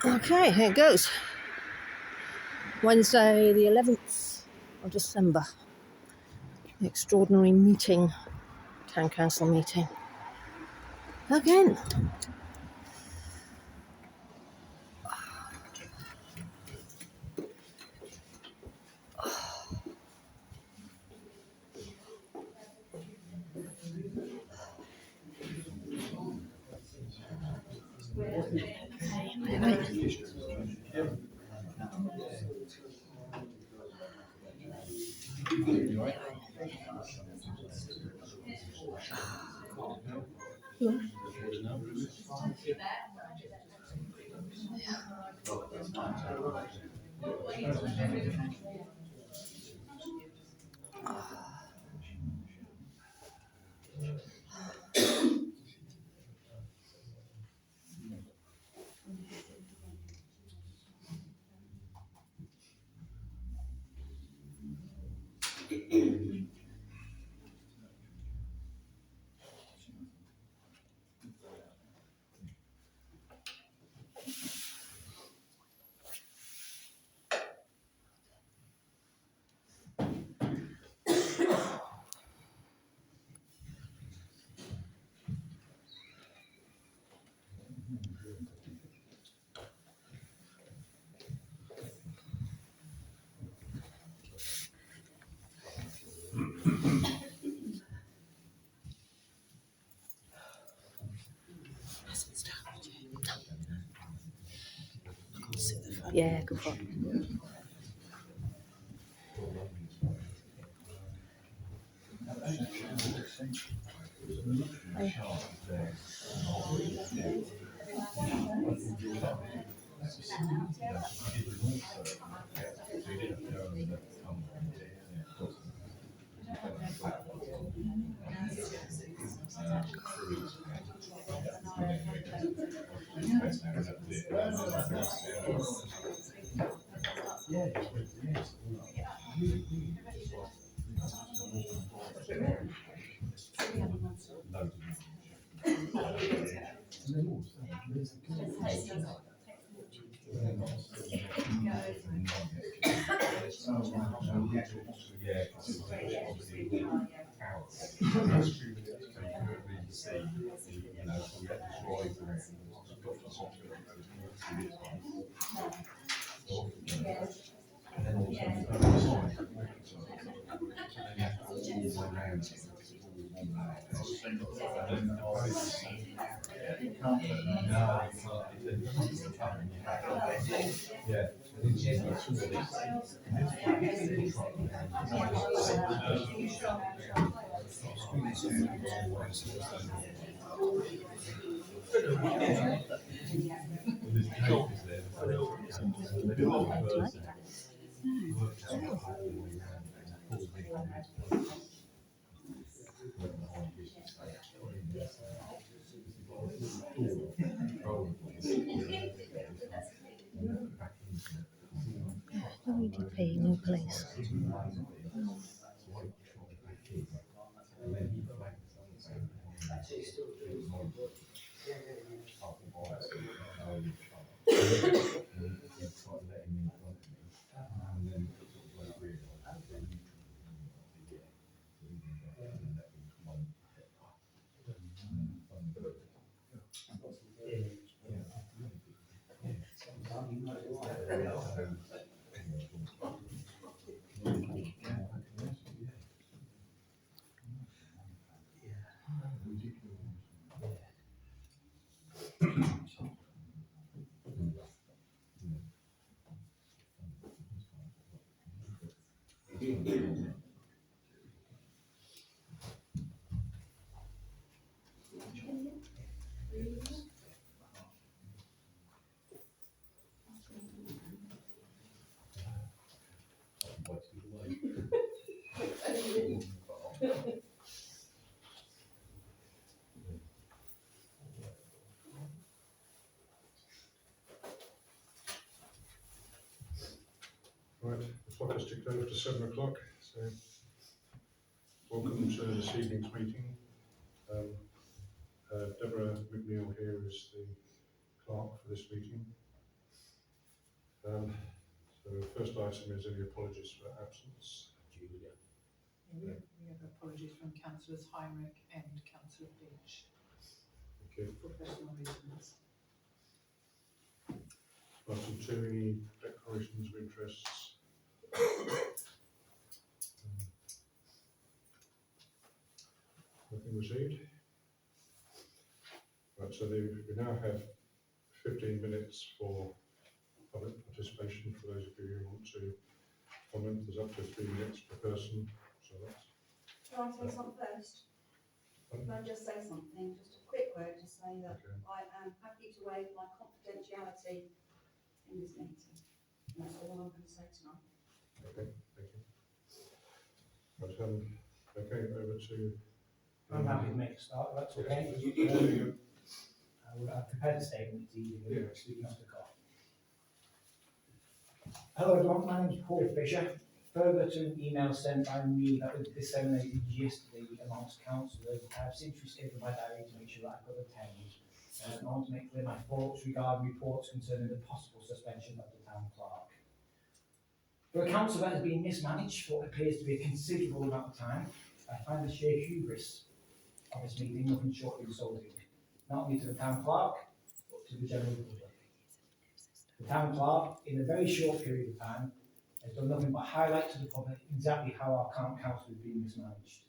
Okay, here it goes. Wednesday, the 11th of December. The extraordinary meeting, Town Council meeting. Again. Yeah, go for it. No, we did pay no place. Right, the clock has ticked over to 7 o'clock, so welcome to this evening's meeting. Deborah McNeil here is the clerk for this meeting. So the first item is any apologies for absence. Julia. We have apologies from Councillors Heinrich and Councillor Finch Thank you. for personal reasons. Item 2, any declarations of interests? Nothing received. Right, so we now have 15 minutes for public participation for those of you who want to comment. There's up to 3 minutes per person, so that's... Can I say something first? Can I just say something, just a quick word to say that Okay. I am happy to waive my confidentiality in this meeting. And that's all I'm going to say tonight. Okay, thank you. Right, okay, over to... I'm happy to make a start, that's okay. I've prepared a statement, it's easy, Yeah. speaking off the cuff. Hello everyone, my name is Paul Fisher. Further to an email sent by me that was disseminated yesterday amongst councillors, I have since rescheduled my diary to make sure that I could attend. I want to make clear my thoughts regarding reports concerning the possible suspension of the Town Clerk. For a council that has been mismanaged for what appears to be a considerable amount of time, I find the sheer hubris of this meeting nothing short of insulting, not only to the Town Clerk, but to the general public. The Town Clerk, in a very short period of time, has done nothing but highlight to the public exactly how our council is being mismanaged.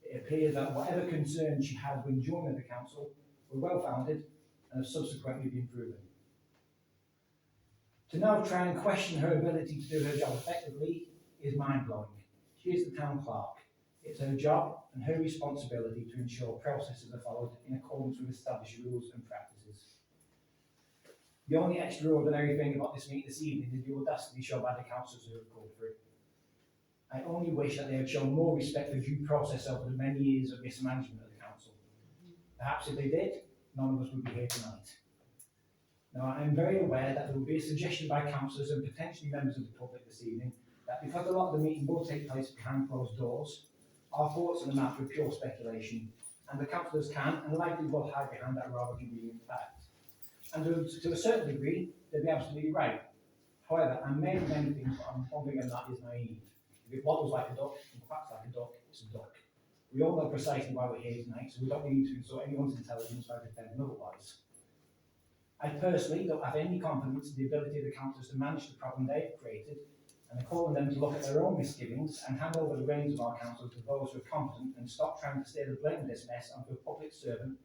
It appears that whatever concerns she had when joining the council were well founded and have subsequently been proven. To now try and question her ability to do her job effectively is mind-blowing. She is the Town Clerk. It's her job and her responsibility to ensure processes are followed in accordance with established rules and practices. The only extraordinary thing about this meeting this evening is the audacity shown by the councillors who have called for it. I only wish that they had shown more respect for due process over the many years of mismanagement of the council. Perhaps if they did, none of us would be here tonight. Now, I am very aware that there will be a suggestion by councillors and potentially members of the public this evening that because a lot of the meeting will take place behind closed doors, our thoughts on the matter are pure speculation, and the councillors can and likely will hide behind that rather convenient fact. And to a certain degree, they'd be absolutely right. However, I may have many things, but I'm wondering if that is naive. If it waddles like a duck and quacks like a duck, it's a duck. We all know precisely why we're here tonight, so we don't need to insult anyone's intelligence by pretending otherwise. I personally don't have any confidence in the ability of the councillors to manage the problem they have created, and I call on them to look at their own misgivings and hand over the reins of our council to those who are competent and stop trying to steer the blame of this mess onto a public servant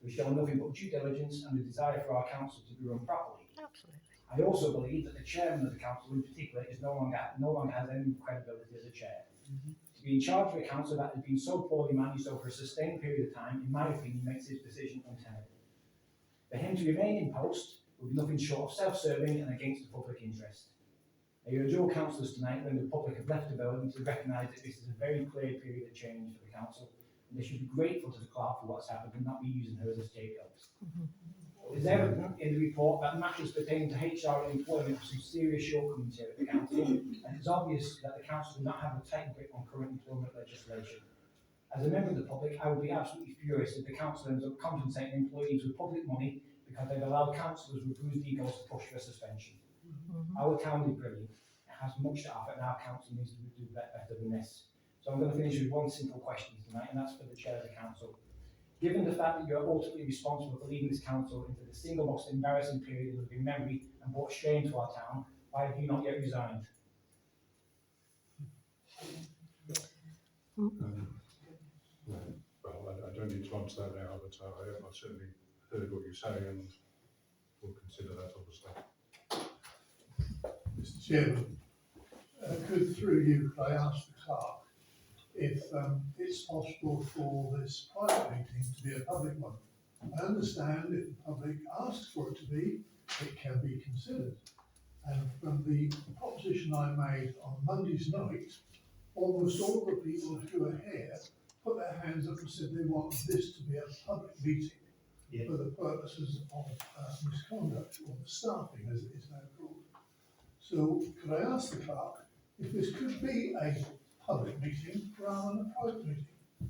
who show nothing but due diligence and a desire for our council to be run properly. Absolutely. I also believe that the chairman of the council in particular is no longer has any credibility as a chair. To be in charge of a council that has been so poorly managed over a sustained period of time, in my opinion, makes his decision untenable. For him to remain in post would be nothing short of self-serving and against the public interest. I urge all councillors tonight, when the public have left the building, to recognise that this is a very clear period of change for the council, and they should be grateful to the clerk for what's happened and not be using her as a scapegoat. It is evident in the report that matters pertaining to HR and employment have some serious shortcomings here at the council, and it's obvious that the council do not have a tight grip on current employment legislation. As a member of the public, I would be absolutely furious if the council ends up compensating employees with public money because they've allowed councillors with bruised egos to push for a suspension. Our town is brilliant. It has much to offer, and our council needs to do better than this. So I'm going to finish with one simple question tonight, and that's for the chair of the council. Given the fact that you're ultimately responsible for leading this council into the single most embarrassing period in living memory and brought shame to our town, why have you not yet resigned? No, well, I don't need to answer that now, but I've certainly heard what you say and we'll consider that obviously. Mr. Chairman, through you, could I ask the clerk if it's possible for this private meeting to be a public one? I understand if the public asks for it to be, it can be considered. And from the proposition I made on Monday's night, almost all the people who are here put their hands up and said they want this to be a public meeting for the purposes of misconduct, or the staffing as it is now called. So could I ask the clerk if this could be a public meeting rather than a private meeting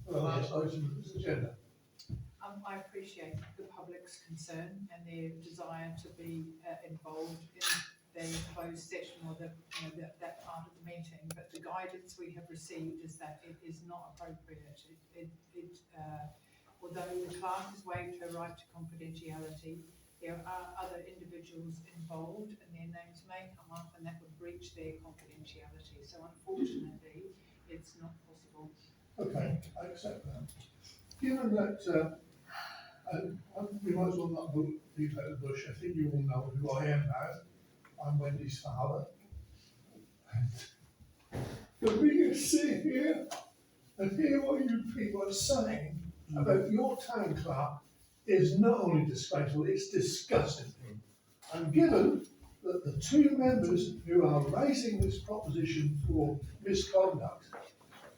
for the last item of this agenda? I appreciate the public's concern and their desire to be involved in the closed session or that part of the meeting, but the guidance we have received is that it is not appropriate. Although the clerk has waived her right to confidentiality, there are other individuals involved and their names may come up and that would breach their confidentiality. So unfortunately, it's not possible. Okay, I accept that. Given that, we might as well not beat about the bush. I think you all know who I am now. I'm Wendy's father. And for me to sit here and hear what you people are saying about your town clerk is not only disgraceful, it's disgusting. And given that the two members who are raising this proposition for misconduct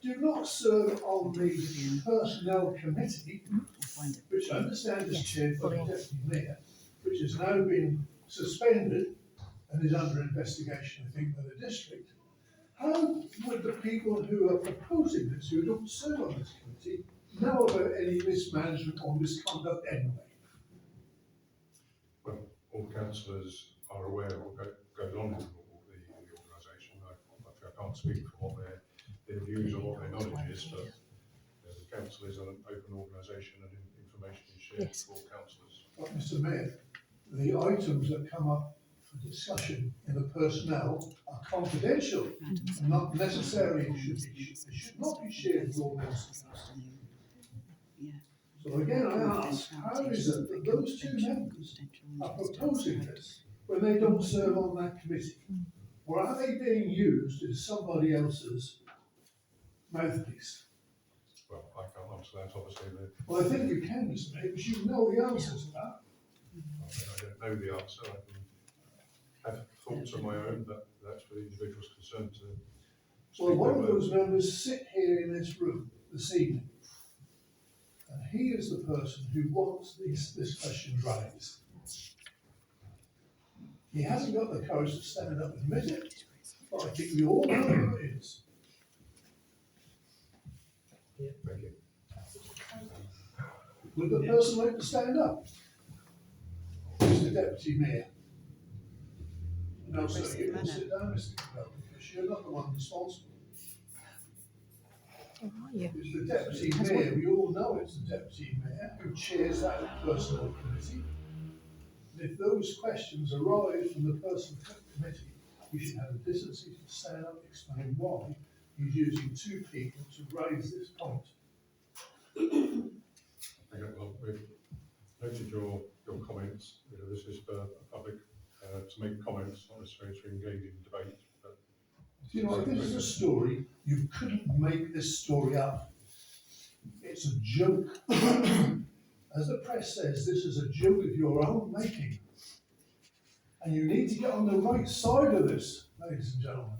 do not serve on the personnel committee, which I understand is chaired by the deputy mayor, which has now been suspended and is under investigation, I think, by the district. How would the people who are proposing this, who don't serve on this committee, know about any mismanagement or misconduct anyway? Well, all councillors are aware of what goes on in the organisation. I can't speak for what their views or what their knowledge is, but the council is an open organisation and information is shared Yes. with all councillors. But Mr Mayor, the items that come up for discussion in the personnel are confidential and not necessarily should not be shared with all members. So again, I ask, how is it that those two members are proposing this when they don't serve on that committee? Or are they being used as somebody else's mouthpiece? Well, I can't answer that, obviously. Well, I think you can, Mr Mayor, because you know the answers to that. I don't know the answer. I can have thoughts of my own, but that's for the individuals concerned to speak Well, one of their those members sit here in this room this evening, and he is the person who wants this question raised. He hasn't got the courage to stand up and admit it, but I think we all know who it is. Thank you. Would the person like to stand up? Who's the deputy mayor? No, sir, you can sit down, Mr. Campbell, because you're not the one responsible. How are you? It's the deputy mayor, we all know it's the deputy mayor who chairs that personnel committee. And if those questions arise from the personnel committee, we should have the decency to stand up and explain why he's using two people to raise this point. Okay, well, we've noted your comments. This is for public to make comments, not necessarily to engage in debate. But You know, if this is a story, you couldn't make this story up. It's a joke. As the press says, this is a joke of your own making. And you need to get on the right side of this, ladies and gentlemen.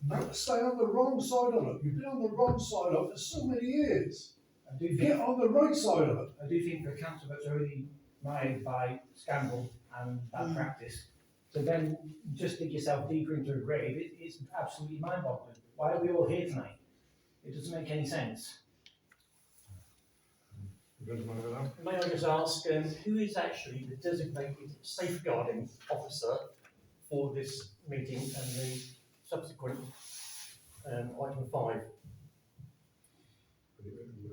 Not stay on the wrong side of it. You've been on the wrong side of it for so many years. I do Get think, on the right side of it. I do think the council that's already made by scandal and bad practice, to then just dig yourself deeper into a grave, it's absolutely mind-boggling. Why are we all here tonight? It doesn't make any sense. gentlemen over there. May I just ask, who is actually the designated safeguarding officer for this meeting and the subsequent item 5?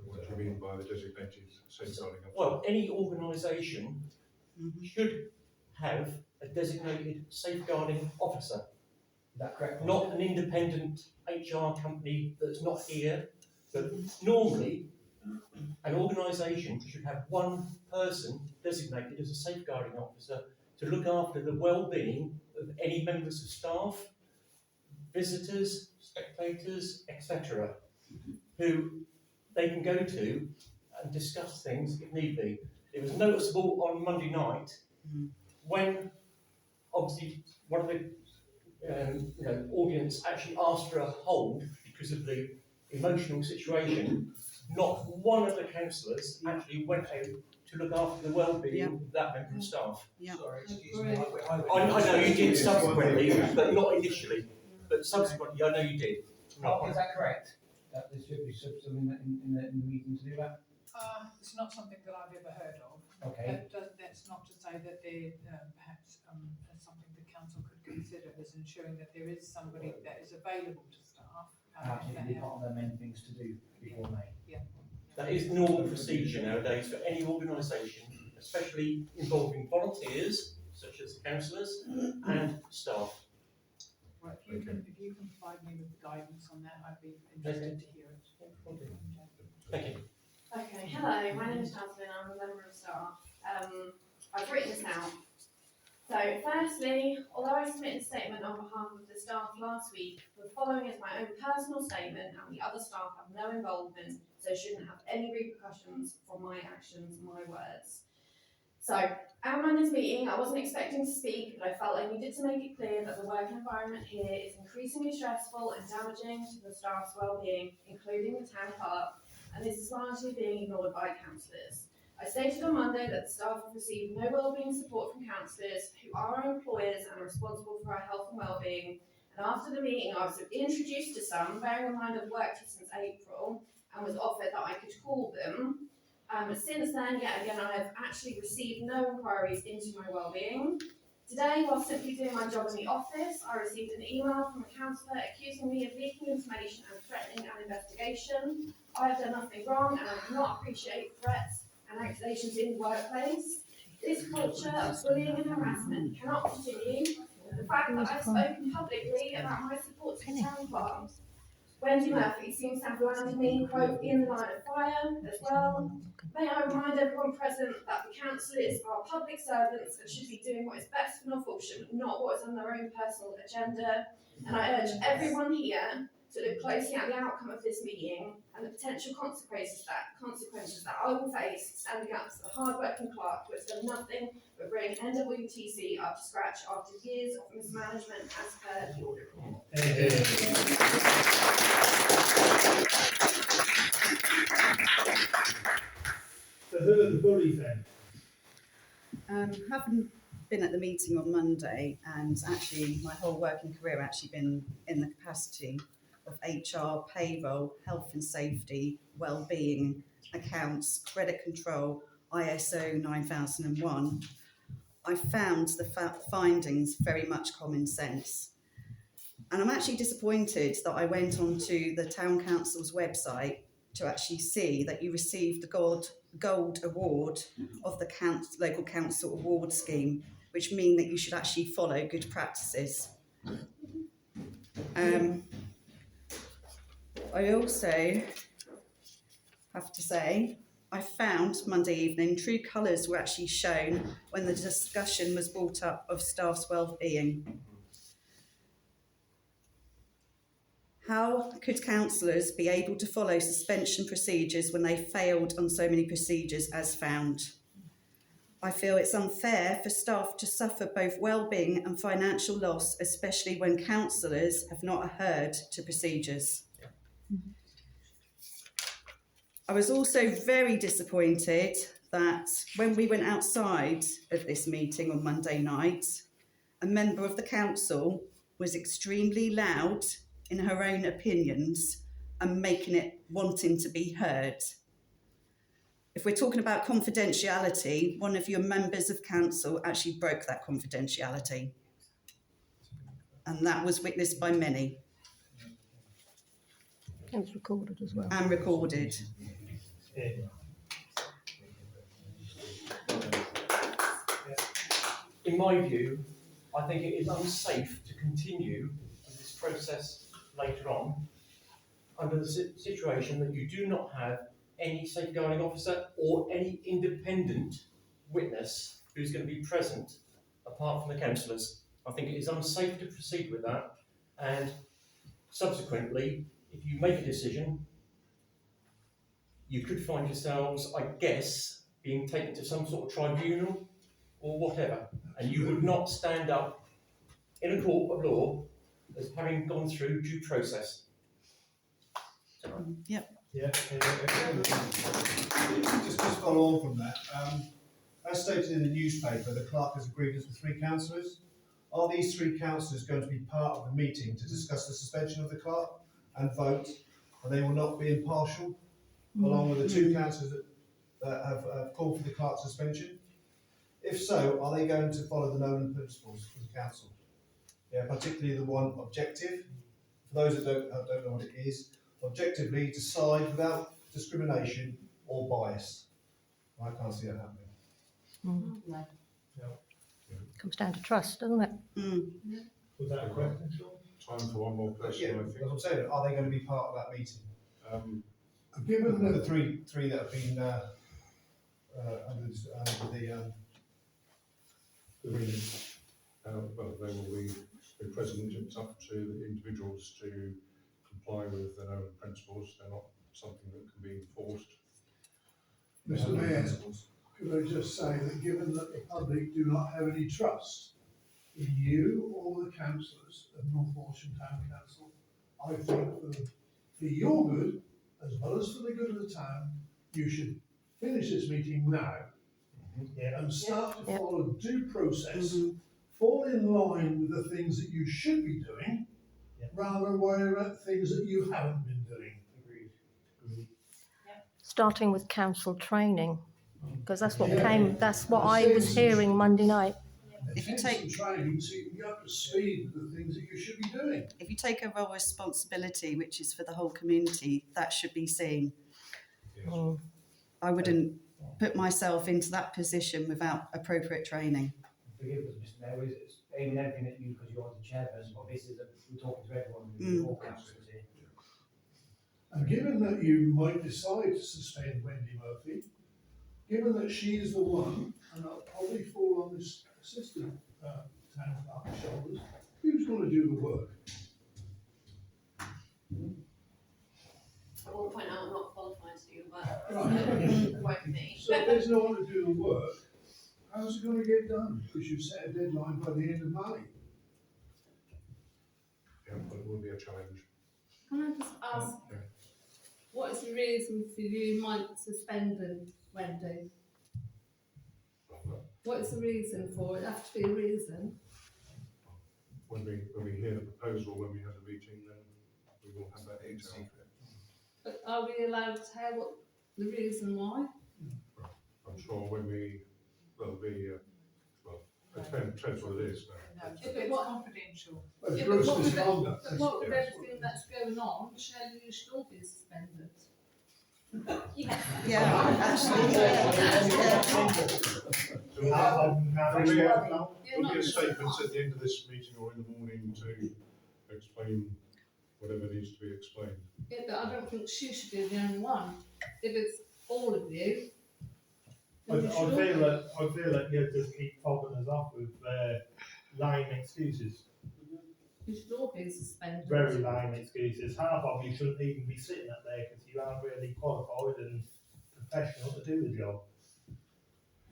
What do you mean by the designated safeguarding officer? Well, any organisation should have a designated safeguarding officer, Is that correct? not an independent HR company that's not here, but normally an organisation should have one person designated as a safeguarding officer to look after the well-being of any members of staff, visitors, spectators, etc., who they can go to and discuss things if need be. It was noticeable on Monday night when obviously one of the audience actually asked for a hold because of the emotional situation. Not one of the councillors actually went out to look after the well-being of that member of staff. Sorry, excuse me. I know you did subsequently, but not initially. But subsequently, I know you did. Oh, is that correct? That there should be something in the meeting to do that? It's not something that I've ever heard of. Okay. That's not to say say that there perhaps something the council could consider is ensuring that there is somebody that is available to staff. Absolutely, part of their main things to do before May. That is normal procedure nowadays for any organisation, especially involving volunteers, such as councillors, and staff. Well, if you can provide me with the guidance on that, I'd be interested to hear it. Thank you. Okay, hello, my name is Jasmine, I'm a member of staff. I've written this out. So firstly, although I submitted a statement on behalf of the staff last week, the following is my own personal statement and the other staff have no involvement, so shouldn't have any repercussions from my actions and my words. So, at Monday's meeting, I wasn't expecting to speak, but I felt I needed to make it clear that the working environment here is increasingly stressful and damaging to the staff's well-being, including the town clerk, and this is largely being ignored by councillors. I stated on Monday that the staff have received no wellbeing support from councillors who are our employers and are responsible for our health and wellbeing. And after the meeting, I was introduced to some, bearing in mind I've worked here since April, and was offered that I could call them. Since then, yet again, I have actually received no inquiries into my wellbeing. Today, while simply doing my job in the office, I received an email from a councillor accusing me of leaking information and threatening an investigation. I have done nothing wrong and I do not appreciate threats and accusations in the workplace. This culture of bullying and harassment cannot continue. The fact that I've spoken publicly about my support to the town clerk. Wendy Murphy seems to have landed me, quote, in the line of fire as well. May I remind everyone present that the councillors are public servants and should be doing what is best for Norfolkshire, not what is on their own personal agenda. And I urge everyone here to look closely at the outcome of this meeting and the potential consequences that I will face standing up to the hard-working clerk who has done nothing but bring NWTC up to scratch after years of mismanagement as per the audit report. So who are the bullies then? Having been at the meeting on Monday, and actually my whole working career actually been in the capacity of HR, payroll, health and safety, well-being, accounts, credit control, ISO 9001, I found the findings very much common sense. And I'm actually disappointed that I went onto the Town Council's website to actually see that you received the gold award of the local council award scheme, which mean that you should actually follow good practices. I also have to say, I found Monday evening true colours were actually shown when the discussion was brought up of staff's well-being. How could councillors be able to follow suspension procedures when they failed on so many procedures as found? I feel it's unfair for staff to suffer both well-being and financial loss, especially when councillors have not adhered to procedures. I was also very disappointed that when we went outside of this meeting on Monday night, a member of the council was extremely loud in her own opinions and wanting to be heard. If we're talking about confidentiality, one of your members of council actually broke that confidentiality. And that was witnessed by many. And recorded as well. And recorded. In my view, I think it is unsafe to continue with this process later on under the situation that you do not have any safeguarding officer or any independent witness who's going to be present apart from the councillors. I think it is unsafe to proceed with that, and subsequently, if you make a decision, you could find yourselves, I guess, being taken to some sort of tribunal or whatever, and you would not stand up in a court of law as having gone through due process. Yep. Yeah. Just follow on from that. As stated in the newspaper, the clerk has agreed with the 3 councillors. Are these 3 councillors going to be part of the meeting to discuss the suspension of the clerk and vote, and they will not be impartial, along with the 2 councillors that have called for the clerk's suspension? If so, are they going to follow the Nolan principles for the council? Yeah, particularly the one objective. For those that don't know what it is, objectively decide without discrimination or bias. I can't see that happening. Mm. Comes down to trust, doesn't it? Was that a question, Sean? Time for one more person, Yeah, I that's think. what I'm saying. Are they going to be part of that meeting? Given The that three that have been under the Well, they will be present. It's up to the individuals to comply with their own principles. They're not something that can be enforced. Mr. Mayor, could I just say that given that the public do not have any trust in you or the councillors of North Walsham Town Council, I think for your good, as well as for the good of the town, you should finish this meeting now and start to follow due process, fall in line with the things that you should be doing, rather than worry about things that you haven't been doing. Agreed. Starting with council training, because that's what I was hearing Monday night. If you Take take- some training so you can get up to speed with the things that you should be doing. If you take a role of responsibility, which is for the whole community, that should be seen. Mm. I wouldn't put myself into that position without appropriate training. Forgive us, Mr. Mayor, it's aiming everything at you because you're the chairperson, but this is we're talking to everyone, all councillors here. And given that you might decide to suspend Wendy Murphy, given that she is the one, and that'll probably fall on this assistant town clerk's shoulders, who's going to do the work? I will point out I'm not qualified to do the work, Right. so it won't be. So if there's no one to do the work, how's it going to get done? Because you set a deadline by the end of May. Yeah, but it will be a challenge. Can I just ask, what is the reason for you might suspending Wendy? What is the reason for it? Have to be a reason. When we hear the proposal, when we have a meeting, then we will have that detail. But are we allowed to hear what the reason why? I'm sure when there'll be, it depends what it is. No, it's confidential. But Yeah, gross but what with misconduct. But what with everything that's going on, surely you should all be suspended. Yeah, actually, There'll be a statement at the end of this meeting or in the morning to explain whatever needs to be explained. Yeah, but I don't think she should be the only one. If it's all of you, I then you should all feel that you just keep fobbing us off with lying excuses. You should all be suspended. Very lying excuses. Half of you shouldn't even be sitting up there because you aren't really qualified and professional to do the job.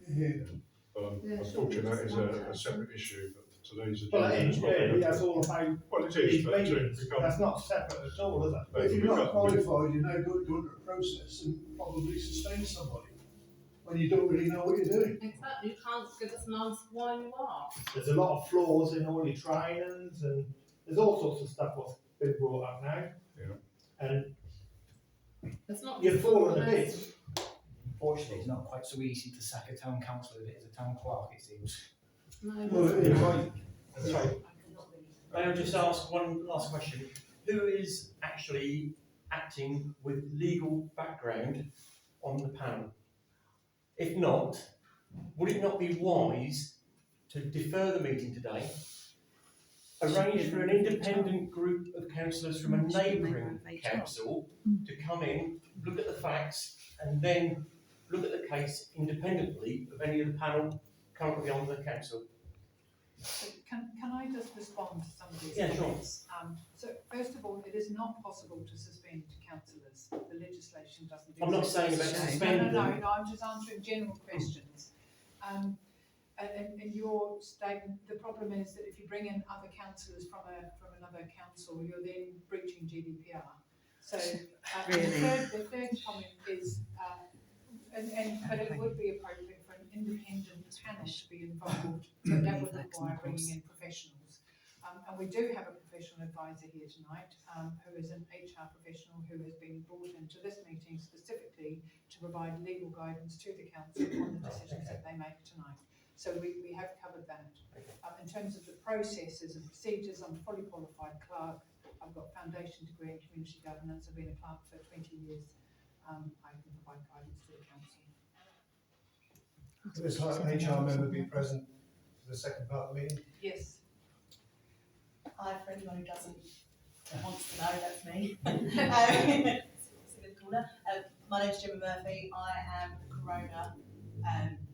Yeah. But Yeah, unfortunately, that is sure. a separate issue, but today's Well, agenda is what we have that's to- all about Well, it these is, but meetings. to become, That's not separate at all, is it? But if we've you're not got- qualified, you know, go under a process and probably suspend somebody when you don't really know what you're doing. Exactly, you can't give us an answer why you are. There's a lot of flaws in all your trainings and there's all sorts of stuff what's been brought up now. Yeah. And It's not. you've just fallen a one bit. person. Unfortunately, it's not quite so easy to sack a town councillor as it is a town clerk, it seems. No, Well, it's- it's Right. Sorry, may I just ask one last question? Who is actually acting with legal background on the panel? If not, would it not be wise to defer the meeting today, arrange for an independent group of councillors from a neighbouring council to come in, look at the facts, and then look at the case independently of any of the panel currently on the council? So can I just respond to some of these Yeah, sure. comments? So first of all, it is not possible to suspend councillors. The legislation doesn't exist. I'm not saying about suspend No, them. I'm just answering general questions. And your statement, the problem is that if you bring in other councillors from another council, you're then breaching GDPR. So Really? the third comment is, but it would be appropriate for an independent panel to be involved, but that would require bringing in professionals. And we do have a professional advisor here tonight, who is an HR professional who has been brought into this meeting specifically to provide legal guidance to the council on the decisions that they make tonight. So So we have covered that. In terms of the processes and procedures, I'm a fully qualified clerk. I've got foundation degree in community governance. I've been a clerk for 20 years. I can provide guidance to the council. Could this HR member be present for the second part of the meeting? Yes. Hi, for anyone who doesn't want to know, that's me. My name's Gemma Murphy. I am the Corona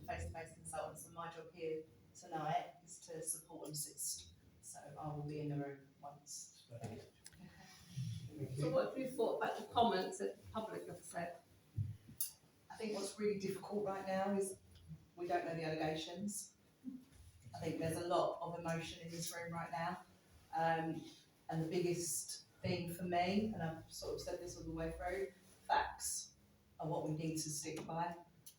face-to-face consultant, so my job here tonight is to support and assist. So I will be in the room once. So what have you thought about the comments that the public have said? I think what's really difficult right now is we don't know the allegations. I think there's a lot of emotion in this room right now. And the biggest thing for me, and I've sort of said this all the way through, facts are what we need to stick by.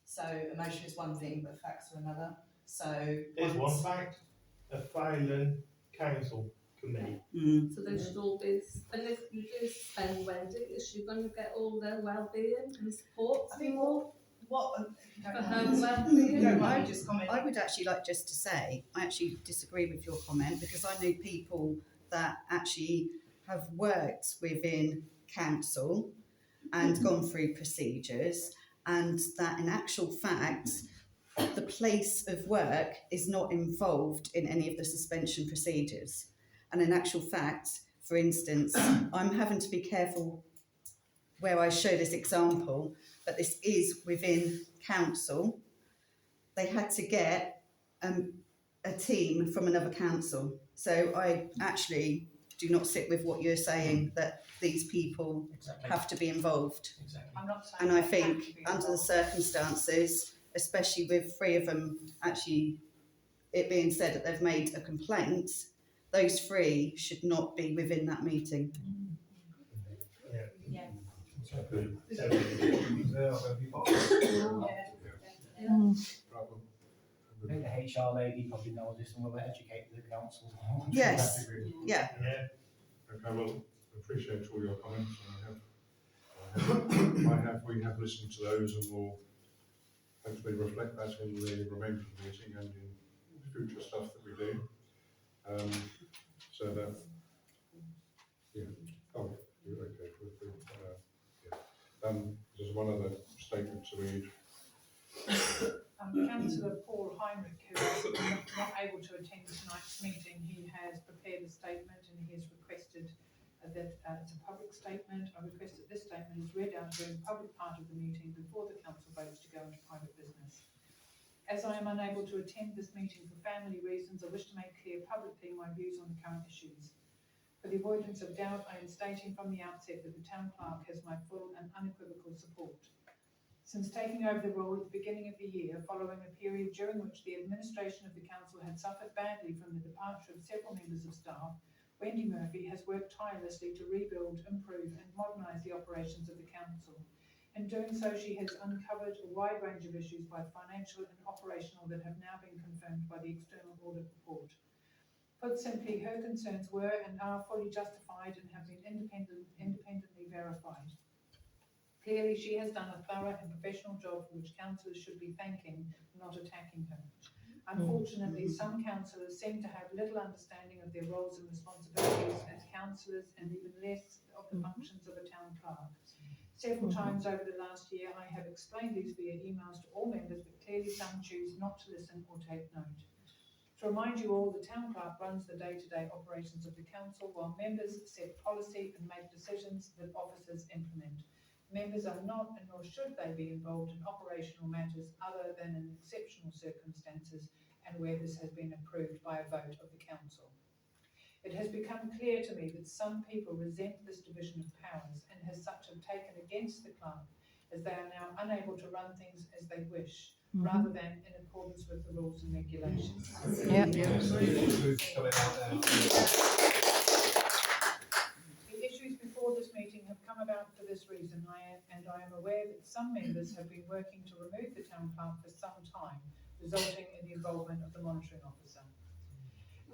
So emotion is one thing, but facts are another. So There's one fact, a failing council committee. So they should all be, and if you do suspend Wendy, is she going to get all their well-being and support? I think what for her well-being? don't mind me just commenting. I would actually like just to say, I actually disagree with your comment because I know people that actually have worked within council and gone through procedures, and that in actual fact, the place of work is not involved in any of the suspension procedures. And in actual fact, for instance, I'm having to be careful where I show this example, but this is within council. They had to get a team from another council. So I actually do not sit with what you're saying, that these people have to be involved. Exactly. I'm not saying And I they have think to be under the involved. circumstances, especially with 3 of them actually it being said that they've made a complaint, those 3 should not be within that meeting. Yeah. I think the HR lady probably knows this and will educate the council. Yes. Yeah. Okay, well, appreciate all your comments, and we have listened to those, and will hopefully reflect that in the remainder of the meeting and in future stuff that we do. So that, yeah, oh, you're okay. There's one other statement to read. Councillor Paul Heinrich, who is not able to attend tonight's meeting, he has prepared a statement and he has requested that it's a public statement. I request that this statement is read out during the public part of the meeting before the council votes to go into private business. As I am unable to attend this meeting for family reasons, I wish to make clear publicly my views on the current issues. For the avoidance of doubt, I am stating from the outset that the Town Clerk has my full and unequivocal support. Since taking over the role at the beginning of the year, following a period during which the administration of the council had suffered badly from the departure of several members of staff, Wendy Murphy has worked tirelessly to rebuild, improve and modernise the operations of the council. In doing so, she has uncovered a wide range of issues, both financial and operational, that have now been confirmed by the external audit report. Put simply, her concerns were and are fully justified and have been independently verified. Clearly, she has done a thorough and professional job for which councillors should be thanking, not attacking her. Unfortunately, some councillors seem to have little understanding of their roles and responsibilities as councillors, and even less of the functions of a town clerk. Several times over the last year, I have explained these via emails to all members, but clearly some choose not to listen or take note. To remind you all, the town clerk runs the day-to-day operations of the council, while members set policy and make decisions that officers implement. Members are not, and nor should they be, involved in operational matters other than in exceptional circumstances and where this has been approved by a vote of the council. It has become clear to me that some people resent this division of powers and as such have taken against the clerk, as they are now unable to run things as they wish, rather than in accordance with the rules and regulations. Yep. The issues before this meeting have come about for this reason, and I am aware that some members have been working to remove the town clerk for some time, resulting in the involvement of the monitoring officer.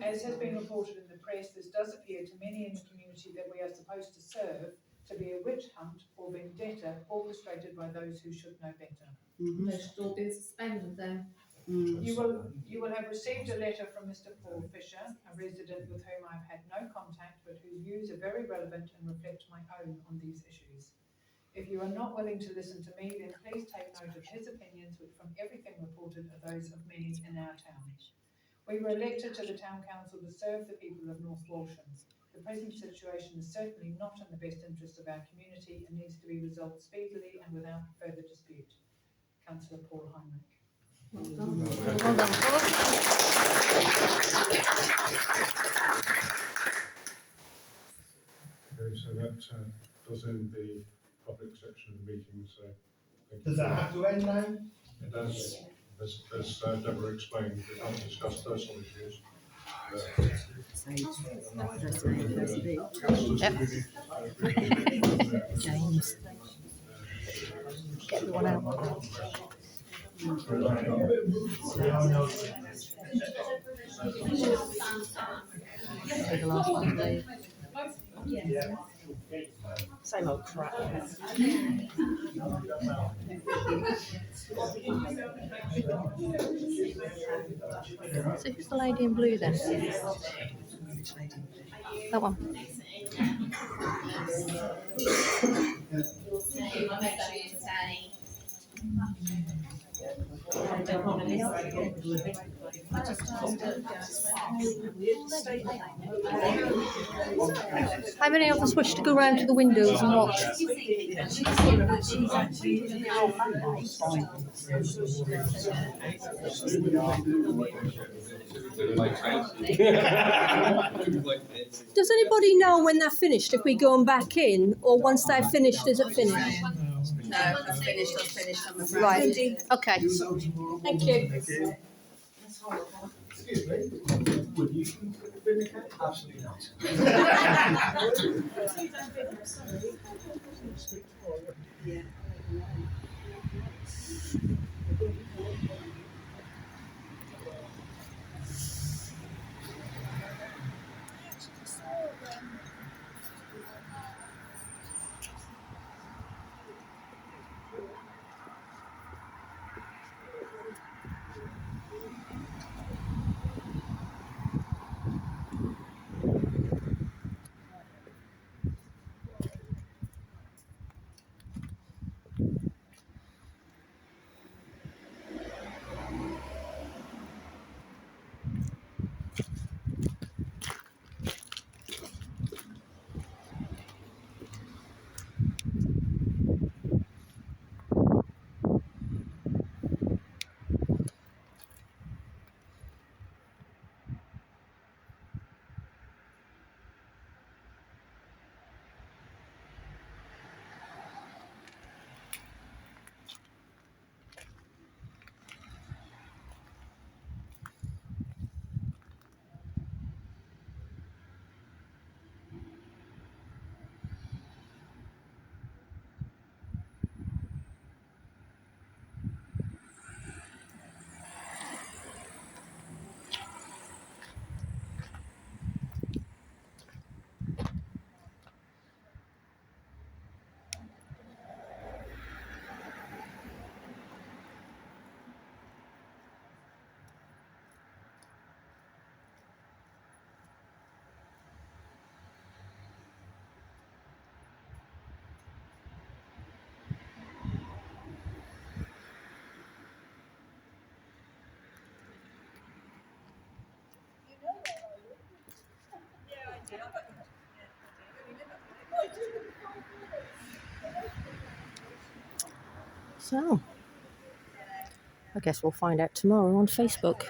As has been reported in the press, this does appear to many in the community that we are supposed to serve to be a witch hunt or vendetta orchestrated by those who should know better. They should all be suspended then. You will have received a letter from Mr. Paul Fisher, a resident with whom I've had no contact, but whose views are very relevant and reflect my own on these issues. If you are not willing to listen to me, then please take note of his opinions, which from everything reported are those of many in our town. We were elected to the Town Council to serve the people of North Walsham. The present situation is certainly not in the best interest of our community and needs to be resolved speedily and without further dispute. Councillor Paul Heinrich. Well done. Well done, Paul. Okay, so that does end the public section of the meeting, so. thank you. Does that have to end now? It does, as Deborah explained, we can't discuss personal issues. James. Get everyone out. The last one, Dave. Same old crap. So who's the lady in blue then? That one. How many of us wish to go round to the windows and watch? Does anybody know when they're finished, if we go on back in, or once they've finished, is it finished? No, that's finished, I'm afraid. Right, okay. Thank you. Excuse me, would you bring the cat? Absolutely not. Yeah. So, I guess we'll find out tomorrow on Facebook.